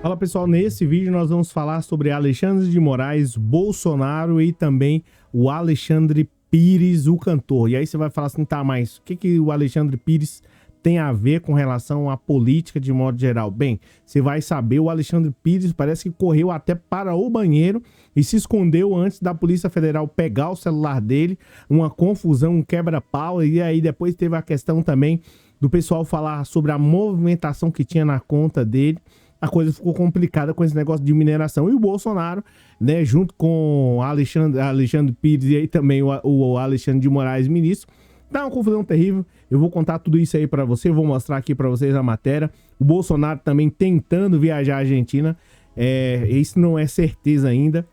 Fala pessoal, nesse vídeo nós vamos falar sobre Alexandre de Moraes, Bolsonaro e também o Alexandre Pires, o cantor. E aí você vai falar assim, tá, mas o que o Alexandre Pires tem a ver com relação à política de modo geral? Bem, você vai saber, o Alexandre Pires parece que correu até para o banheiro e se escondeu antes da Polícia Federal pegar o celular dele, uma confusão, um quebra-pau, e aí depois teve a questão também do pessoal falar sobre a movimentação que tinha na conta dele. A coisa ficou complicada com esse negócio de mineração. E o Bolsonaro, né, junto com Alexandre Pires e aí também o Alexandre de Moraes, ministro, tá uma confusão terrível. Eu vou contar tudo isso aí pra você, vou mostrar aqui pra vocês a matéria. O Bolsonaro também tentando viajar à Argentina, isso não é certeza ainda.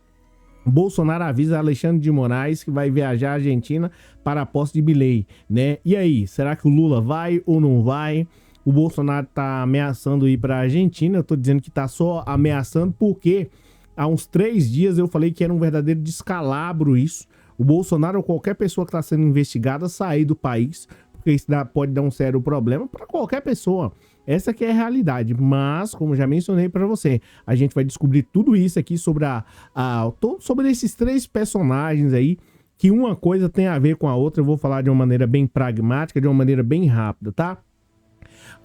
Bolsonaro avisa Alexandre de Moraes que vai viajar à Argentina para a posse de Milei, né? E aí, será que o Lula vai ou não vai? O Bolsonaro tá ameaçando ir para a Argentina. Eu tô dizendo que tá só ameaçando porque há uns 3 dias eu falei que era um verdadeiro descalabro isso. O Bolsonaro ou qualquer pessoa que está sendo investigada sair do país, porque isso pode dar um sério problema para qualquer pessoa. Essa que é a realidade, mas, como já mencionei para você, a gente vai descobrir tudo isso aqui sobre, sobre esses 3 personagens aí, que uma coisa tem a ver com a outra. Eu vou falar de uma maneira bem pragmática, de uma maneira bem rápida, tá?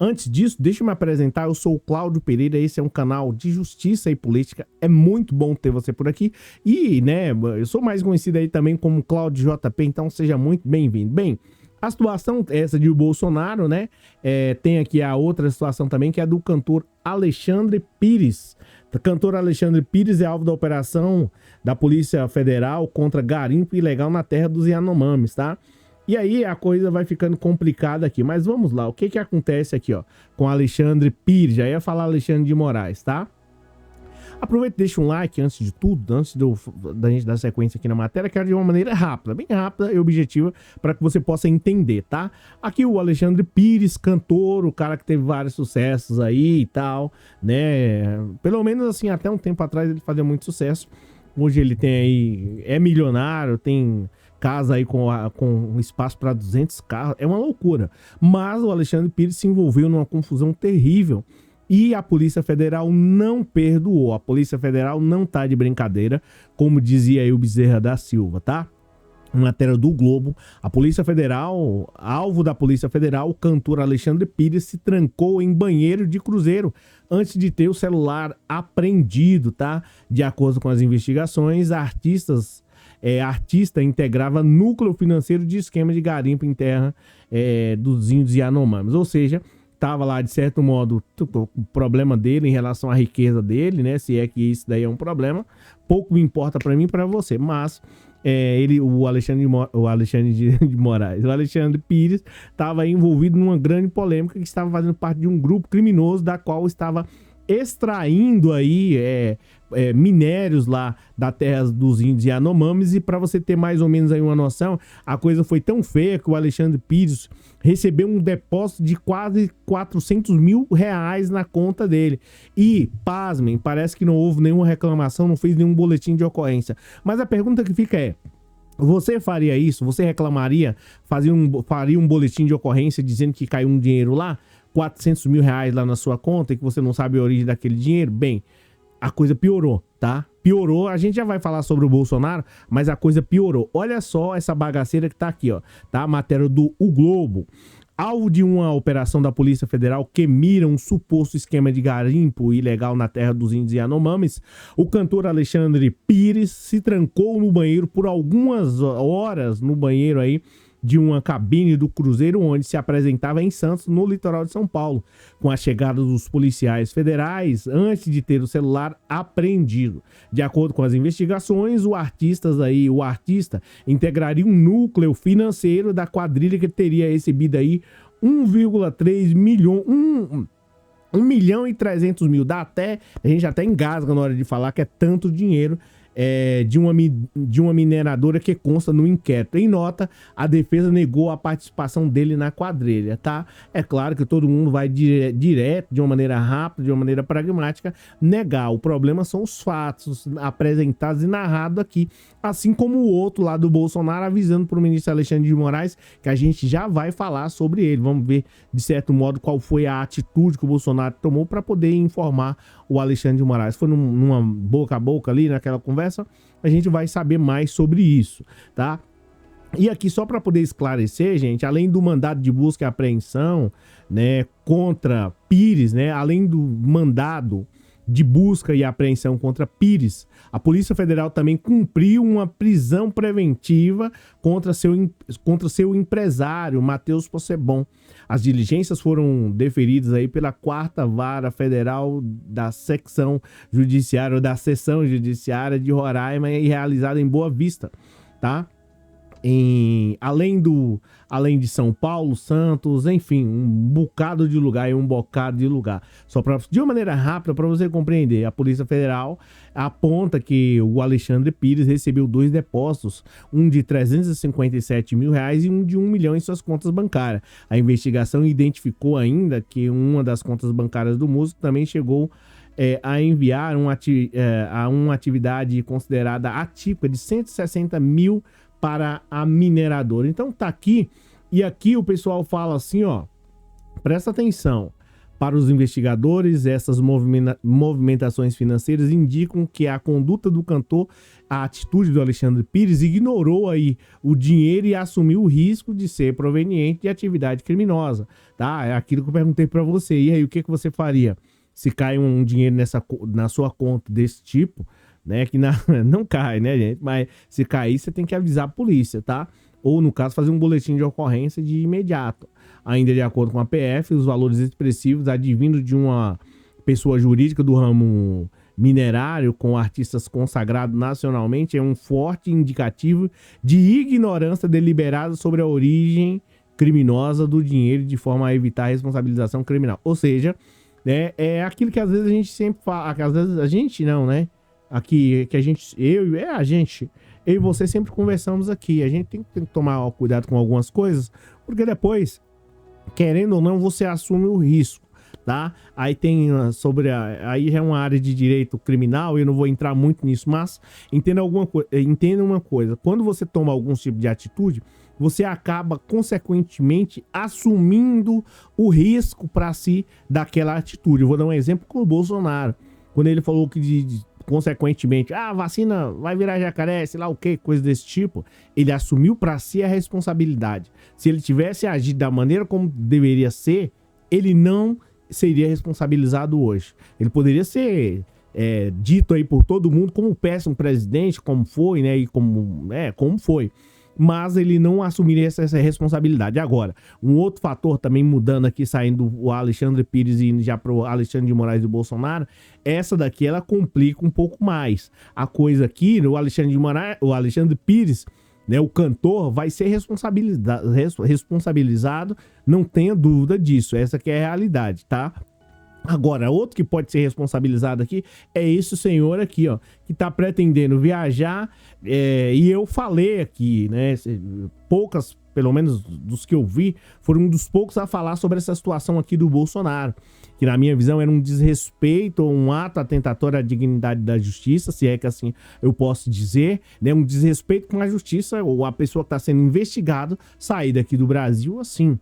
Antes disso, deixa eu me apresentar, eu sou o Cláudio Pereira, esse é um canal de justiça e política, é muito bom ter você por aqui, e, né, eu sou mais conhecido aí também como Cláudio JP, então seja muito bem-vindo. Bem, a situação essa de Bolsonaro, né, tem aqui a outra situação também, que é do cantor Alexandre Pires. O cantor Alexandre Pires é alvo da operação da Polícia Federal contra garimpo ilegal na terra dos Yanomamis, tá? E aí a coisa vai ficando complicada aqui, mas vamos lá, o que acontece aqui, ó, com Alexandre Pires? Já ia falar Alexandre de Moraes, tá? Aproveita e deixa um like antes de tudo, antes da gente dar sequência aqui na matéria, que é de uma maneira rápida, bem rápida e objetiva, para que você possa entender, tá? Aqui o Alexandre Pires, cantor, o cara que teve vários sucessos aí e tal, né? Pelo menos assim, até um tempo atrás ele fazia muito sucesso. Hoje ele tem aí, é milionário, tem casa aí com espaço para 200 carros, é uma loucura. Mas o Alexandre Pires se envolveu numa confusão terrível e a Polícia Federal não perdoou. A Polícia Federal não tá de brincadeira, como dizia aí o Bezerra da Silva, tá? Matéria do Globo, a Polícia Federal, alvo da Polícia Federal, o cantor Alexandre Pires se trancou em banheiro de cruzeiro antes de ter o celular apreendido, tá? De acordo com as investigações, artista integrava núcleo financeiro de esquema de garimpo em terra dos índios Yanomamis, ou seja, estava lá de certo modo o problema dele em relação à riqueza dele, né? Se é que isso daí é um problema, pouco me importa para mim e para você, mas o Alexandre de Moraes, o Alexandre Pires estava envolvido numa grande polêmica que estava fazendo parte de um grupo criminoso da qual estava extraindo aí minérios lá da terra dos índios Yanomamis. E para você ter mais ou menos aí uma noção, a coisa foi tão feia que o Alexandre Pires recebeu um depósito de quase 400 mil reais na conta dele. E, pasmem, parece que não houve nenhuma reclamação, não fez nenhum boletim de ocorrência. Mas a pergunta que fica é: você faria isso? Você reclamaria? Faria um boletim de ocorrência dizendo que caiu um dinheiro lá? 400 mil reais lá na sua conta e que você não sabe a origem daquele dinheiro? Bem, a coisa piorou, tá? Piorou, a gente já vai falar sobre o Bolsonaro, mas a coisa piorou. Olha só essa bagaceira que tá aqui, ó, tá? A matéria do O Globo. Alvo de uma operação da Polícia Federal que mira um suposto esquema de garimpo ilegal na terra dos índios Yanomamis, o cantor Alexandre Pires se trancou no banheiro por algumas horas, no banheiro aí de uma cabine do cruzeiro onde se apresentava em Santos, no litoral de São Paulo, com a chegada dos policiais federais, antes de ter o celular apreendido. De acordo com as investigações, o artista integraria um núcleo financeiro da quadrilha que teria recebido aí 1,3 milhão, 1 milhão e 300 mil. A gente até engasga na hora de falar que é tanto dinheiro de uma mineradora que consta no inquérito. Em nota, a defesa negou a participação dele na quadrilha, tá? É claro que todo mundo vai direto, de uma maneira rápida, de uma maneira pragmática, negar. O problema são os fatos apresentados e narrados aqui, assim como o outro lá do Bolsonaro avisando para o ministro Alexandre de Moraes que a gente já vai falar sobre ele. Vamos ver, de certo modo, qual foi a atitude que o Bolsonaro tomou para poder informar o Alexandre de Moraes. Foi numa boca a boca ali, naquela conversa, a gente vai saber mais sobre isso, tá? E aqui, só para poder esclarecer, gente, além do mandado de busca e apreensão, né, contra Pires, né, além do mandado de busca e apreensão contra Pires, a Polícia Federal também cumpriu uma prisão preventiva contra seu empresário, Matheus Possebon. As diligências foram deferidas aí pela 4ª Vara Federal da Seção Judiciária de Roraima e realizada em Boa Vista, tá? Além de São Paulo, Santos, enfim, um bocado de lugar. Só de uma maneira rápida para você compreender, a Polícia Federal aponta que o Alexandre Pires recebeu 2 depósitos, um de R$357 mil e um de R$1 milhão em suas contas bancárias. A investigação identificou ainda que uma das contas bancárias do músico também chegou a enviar a uma atividade considerada atípica de 160 mil para a mineradora. Então tá aqui, e aqui o pessoal fala assim, ó, presta atenção, para os investigadores, essas movimentações financeiras indicam que a conduta do cantor, a atitude do Alexandre Pires, ignorou aí o dinheiro e assumiu o risco de ser proveniente de atividade criminosa, tá? É aquilo que eu perguntei para você, e aí o que você faria se cai um dinheiro na sua conta desse tipo, né, que não cai, né, gente, mas se cair, você tem que avisar a polícia, tá? Ou, no caso, fazer um boletim de ocorrência de imediato. Ainda de acordo com a PF, os valores expressivos advindos de uma pessoa jurídica do ramo minerário com artistas consagrados nacionalmente é um forte indicativo de ignorância deliberada sobre a origem criminosa do dinheiro, de forma a evitar a responsabilização criminal. Ou seja, né, é aquilo que às vezes a gente sempre fala, às vezes a gente não, né? Aqui, que eu e você sempre conversamos aqui. A gente tem que tomar cuidado com algumas coisas, porque depois, querendo ou não, você assume o risco, tá? Aí tem aí já é uma área de direito criminal, eu não vou entrar muito nisso, mas entenda uma coisa, quando você toma algum tipo de atitude, você acaba, consequentemente, assumindo o risco para si daquela atitude. Eu vou dar um exemplo com o Bolsonaro, quando ele falou que consequentemente, a vacina vai virar jacaré, sei lá o que, coisa desse tipo, ele assumiu para si a responsabilidade. Se ele tivesse agido da maneira como deveria ser, ele não seria responsabilizado hoje. Ele poderia ser dito aí por todo mundo como um péssimo presidente, como foi, né, e como foi. Mas ele não assumiria essa responsabilidade. Agora, um outro fator também mudando aqui, saindo o Alexandre Pires e indo já para o Alexandre de Moraes do Bolsonaro, essa daqui ela complica um pouco mais. A coisa aqui, o Alexandre Pires, né, o cantor, vai ser responsabilizado, não tenha dúvida disso. Essa aqui é a realidade, tá? Agora, outro que pode ser responsabilizado aqui é esse senhor aqui, ó, que tá pretendendo viajar, e eu falei aqui, né, poucas, pelo menos dos que eu vi, foram um dos poucos a falar sobre essa situação aqui do Bolsonaro, que na minha visão era um desrespeito, um ato atentatório à dignidade da justiça, se é que assim eu posso dizer, né, um desrespeito com a justiça, ou a pessoa que está sendo investigada sair daqui do Brasil assim.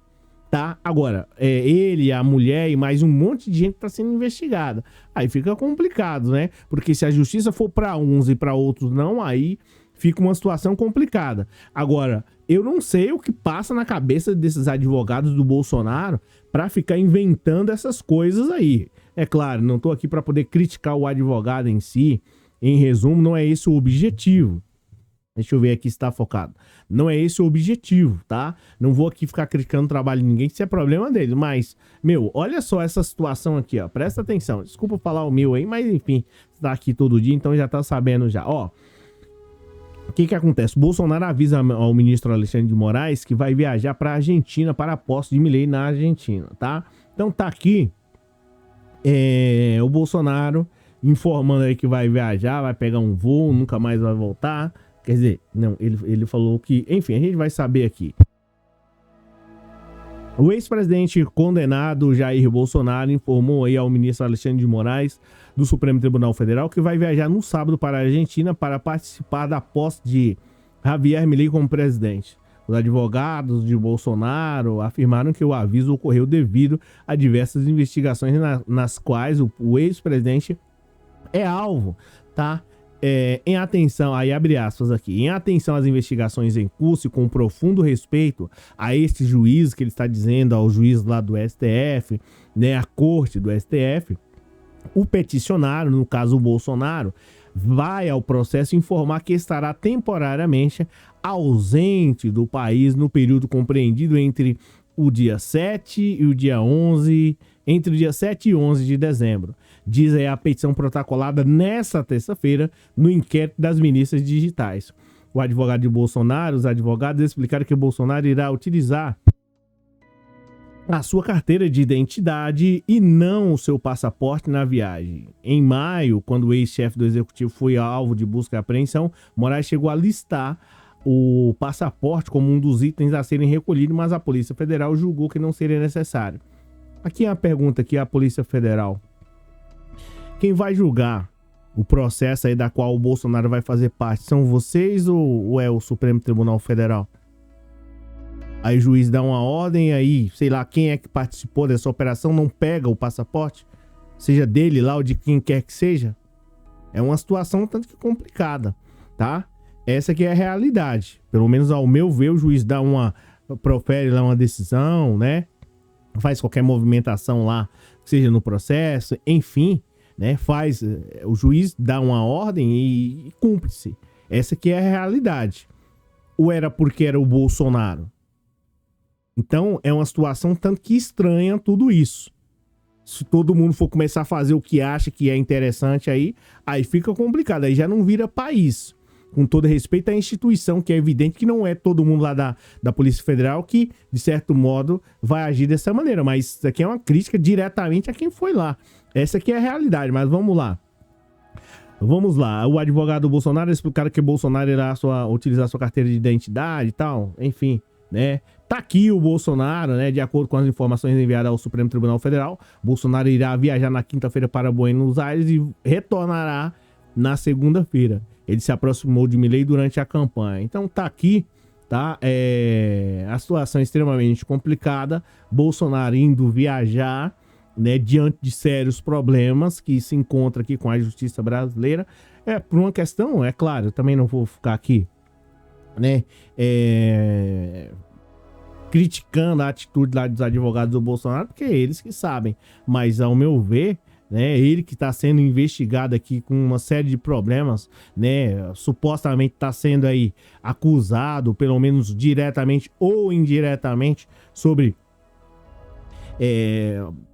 Tá? Agora, ele, a mulher e mais um monte de gente tá sendo investigada. Aí fica complicado, né? Porque se a justiça for para uns e para outros não, aí fica uma situação complicada. Agora, eu não sei o que passa na cabeça desses advogados do Bolsonaro para ficar inventando essas coisas aí. É claro, não tô aqui para poder criticar o advogado em si. Em resumo, não é esse o objetivo. Deixa eu ver aqui se tá focado. Não é esse o objetivo, tá? Não vou aqui ficar criticando o trabalho de ninguém, que isso é problema dele. Mas, olha só essa situação aqui, ó. Presta atenção. Desculpa falar o meu aí, mas enfim, tá aqui todo dia, então já tá sabendo já. Ó, o que acontece? O Bolsonaro avisa ao ministro Alexandre de Moraes que vai viajar pra Argentina para a posse de Milei na Argentina, tá? Então tá aqui, o Bolsonaro informando aí que vai viajar, vai pegar um voo, nunca mais vai voltar. Quer dizer, não, ele falou que... Enfim, a gente vai saber aqui. O ex-presidente condenado Jair Bolsonaro informou aí ao ministro Alexandre de Moraes do Supremo Tribunal Federal que vai viajar no sábado para a Argentina para participar da posse de Javier Milei como presidente. Os advogados de Bolsonaro afirmaram que o aviso ocorreu devido a diversas investigações nas quais o ex-presidente é alvo, tá? Em atenção, aí abre aspas aqui, em atenção às investigações em curso e com profundo respeito a este juiz que ele está dizendo, ao juiz lá do STF, né, a corte do STF, o peticionário, no caso o Bolsonaro, vai ao processo informar que estará temporariamente ausente do país no período compreendido entre o dia 7 e o dia 11, entre o dia 7 e 11 de dezembro. Diz aí a petição protocolada nesta terça-feira no inquérito das ministras digitais. O advogado de Bolsonaro, os advogados explicaram que Bolsonaro irá utilizar a sua carteira de identidade e não o seu passaporte na viagem. Em maio, quando o ex-chefe do executivo foi alvo de busca e apreensão, Moraes chegou a listar o passaporte como um dos itens a serem recolhidos, mas a Polícia Federal julgou que não seria necessário. Aqui é a pergunta aqui, a Polícia Federal. Quem vai julgar o processo aí da qual o Bolsonaro vai fazer parte? São vocês ou é o Supremo Tribunal Federal? Aí o juiz dá uma ordem, aí, sei lá, quem é que participou dessa operação não pega o passaporte? Seja dele lá ou de quem quer que seja? É uma situação tanto que complicada, tá? Essa aqui é a realidade. Pelo menos ao meu ver, o juiz profere lá uma decisão, né? Faz qualquer movimentação lá, seja no processo, enfim, né? O juiz dá uma ordem e cumpre-se. Essa aqui é a realidade. Ou era porque era o Bolsonaro? Então, é uma situação tanto que estranha tudo isso. Se todo mundo for começar a fazer o que acha que é interessante aí fica complicado. Aí já não vira país. Com todo respeito à instituição, que é evidente que não é todo mundo lá da Polícia Federal que, de certo modo, vai agir dessa maneira. Mas isso aqui é uma crítica diretamente a quem foi lá. Essa aqui é a realidade, mas vamos lá. Vamos lá. O advogado do Bolsonaro explicaram que Bolsonaro irá utilizar sua carteira de identidade e tal. Enfim, né? Tá aqui o Bolsonaro, né? De acordo com as informações enviadas ao Supremo Tribunal Federal, Bolsonaro irá viajar na quinta-feira para Buenos Aires e retornará na segunda-feira. Ele se aproximou de Milei durante a campanha. Então tá aqui, tá? A situação é extremamente complicada. Bolsonaro indo viajar, né? Diante de sérios problemas que se encontra aqui com a justiça brasileira. Por uma questão, é claro, eu também não vou ficar aqui, né? Criticando a atitude lá dos advogados do Bolsonaro, porque é eles que sabem. Mas, ao meu ver, né, ele que está sendo investigado aqui com uma série de problemas, né, supostamente está sendo aí acusado, pelo menos diretamente ou indiretamente, sobre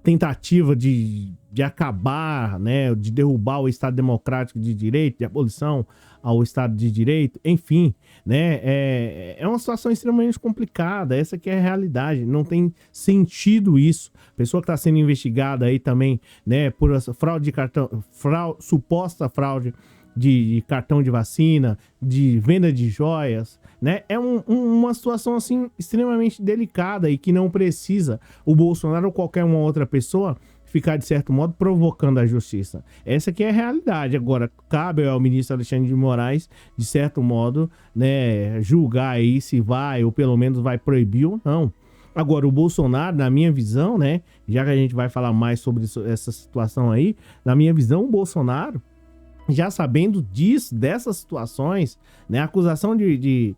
tentativa de acabar, né, de derrubar o Estado Democrático de Direito, de abolição ao Estado de Direito, enfim, né, é uma situação extremamente complicada. Essa aqui é a realidade, não tem sentido isso. Pessoa que está sendo investigada aí também, né, por essa fraude de cartão, suposta fraude de cartão de vacina, de venda de joias, né? É uma situação assim extremamente delicada e que não precisa o Bolsonaro ou qualquer uma outra pessoa ficar, de certo modo, provocando a justiça. Essa aqui é a realidade. Agora, cabe ao ministro Alexandre de Moraes, de certo modo, né, julgar aí se vai ou pelo menos vai proibir ou não. Agora, o Bolsonaro, na minha visão, né, já que a gente vai falar mais sobre essa situação aí, na minha visão, o Bolsonaro, já sabendo disso, dessas situações, né, acusação de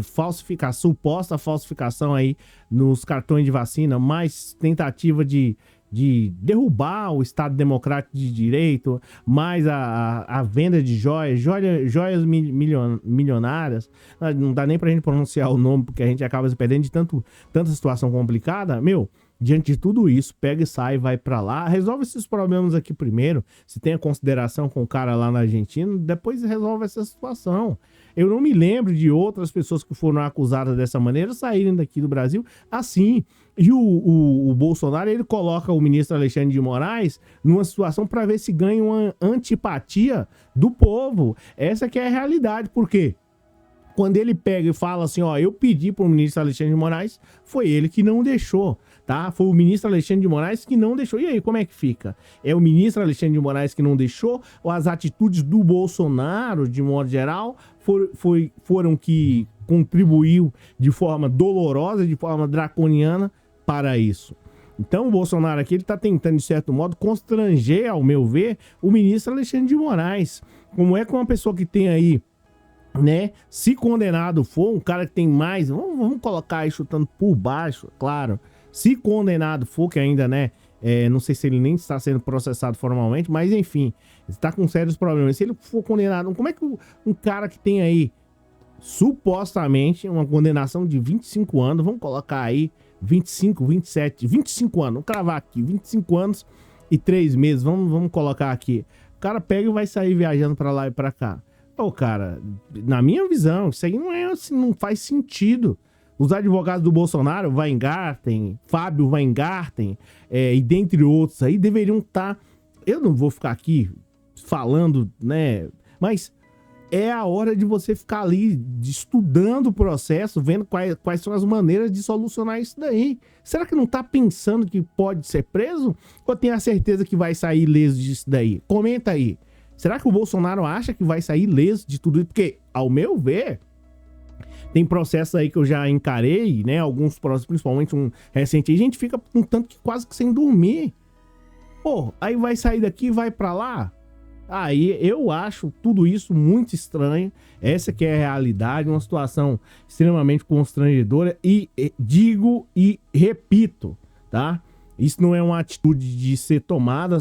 falsificação, suposta falsificação aí nos cartões de vacina, mais tentativa de derrubar o Estado Democrático de Direito, mais a venda de joias milionárias, não dá nem pra gente pronunciar o nome, porque a gente acaba se perdendo de tanta situação complicada. diante de tudo isso, pega e sai, vai pra lá, resolve esses problemas aqui primeiro, se tem a consideração com o cara lá na Argentina, depois resolve essa situação. Eu não me lembro de outras pessoas que foram acusadas dessa maneira saírem daqui do Brasil assim. E o Bolsonaro, ele coloca o ministro Alexandre de Moraes numa situação para ver se ganha uma antipatia do povo. Essa que é a realidade, por quê? Quando ele pega e fala assim, ó, eu pedi pro ministro Alexandre de Moraes, foi ele que não deixou, tá? Foi o ministro Alexandre de Moraes que não deixou. E aí, como é que fica? É o ministro Alexandre de Moraes que não deixou? Ou as atitudes do Bolsonaro, de modo geral, foram que contribuiu de forma dolorosa, de forma draconiana para isso? Então o Bolsonaro aqui, ele tá tentando, de certo modo, constranger, ao meu ver, o ministro Alexandre de Moraes. Como é que uma pessoa que tem aí, né, se condenado for, um cara que tem mais, vamos colocar aí chutando por baixo, claro, se condenado for, que ainda, né, não sei se ele nem está sendo processado formalmente, mas enfim, está com sérios problemas. Se ele for condenado, como é que um cara que tem aí, supostamente, uma condenação de 25 anos, vamos colocar aí 25, 27, 25 anos, vamos cravar aqui, 25 anos e 3 meses, vamos colocar aqui, o cara pega e vai sair viajando pra lá e pra cá. Ô, cara, na minha visão, isso aí não é assim, não faz sentido. Os advogados do Bolsonaro, Weingarten, Fábio Weingarten, e dentre outros aí, deveriam estar... Eu não vou ficar aqui falando, né? Mas é a hora de você ficar ali estudando o processo, vendo quais são as maneiras de solucionar isso daí. Será que não tá pensando que pode ser preso? Ou tem a certeza que vai sair ileso disso daí? Comenta aí. Será que o Bolsonaro acha que vai sair ileso de tudo isso? Porque, ao meu ver, tem processos aí que eu já encarei, né? Alguns processos, principalmente um recente, a gente fica um tanto que quase que sem dormir. Pô, aí vai sair daqui e vai pra lá? Aí eu acho tudo isso muito estranho. Essa que é a realidade, uma situação extremamente constrangedora. E digo e repito, tá? Isso não é uma atitude de ser tomada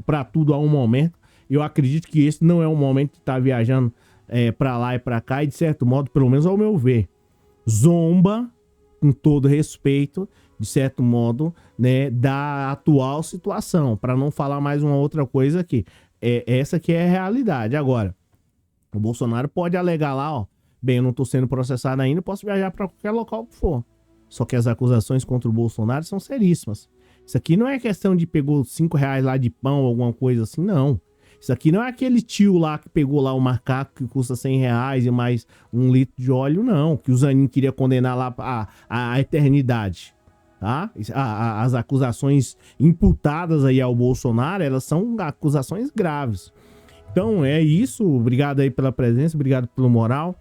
pra tudo a um momento. Eu acredito que esse não é o momento de estar viajando pra lá e pra cá. E de certo modo, pelo menos ao meu ver, zomba, com todo respeito, de certo modo, né, da atual situação. Para não falar mais uma outra coisa aqui. Essa que é a realidade. Agora, o Bolsonaro pode alegar lá, ó, bem, eu não tô sendo processado ainda, posso viajar para qualquer local que for. Só que as acusações contra o Bolsonaro são seríssimas. Isso aqui não é questão de pegou 5 reais lá de pão ou alguma coisa assim, não. Isso aqui não é aquele tio lá que pegou lá o macaco que custa 100 reais e mais 1 litro de óleo, não. Que o Zanin queria condenar lá a eternidade. Tá? As acusações imputadas aí ao Bolsonaro, elas são acusações graves. Então é isso, obrigado aí pela presença, obrigado pelo moral.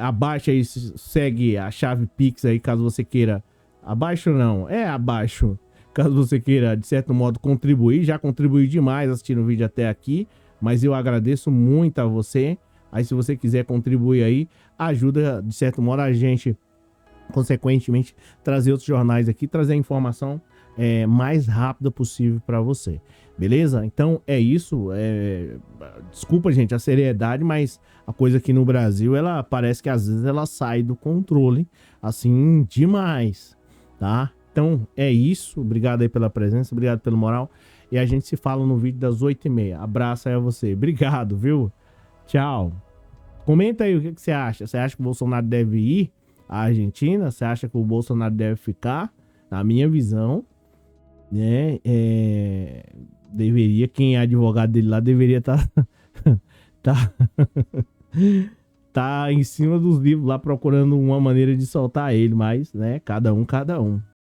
Abaixo aí, segue a chave Pix aí, caso você queira. Abaixo não, abaixo. Caso você queira, de certo modo, contribuir. Já contribuí demais assistindo o vídeo até aqui, mas eu agradeço muito a você. Aí se você quiser contribuir aí, ajuda, de certo modo, a gente, consequentemente, trazer outros jornais aqui, trazer a informação mais rápida possível para você. Beleza? Então é isso. Desculpa, gente, a seriedade, mas a coisa aqui no Brasil, ela parece que às vezes ela sai do controle, assim, demais, tá? Então é isso. Obrigado aí pela presença, obrigado pelo moral. E a gente se fala no vídeo das 8h30. Abraço aí a você. Obrigado, viu? Tchau. Comenta aí o que você acha. Você acha que o Bolsonaro deve ir à Argentina? Você acha que o Bolsonaro deve ficar? Na minha visão, né? Deveria, quem é advogado dele lá, deveria estar tá em cima dos livros lá procurando uma maneira de soltar ele, mas, né? Cada um.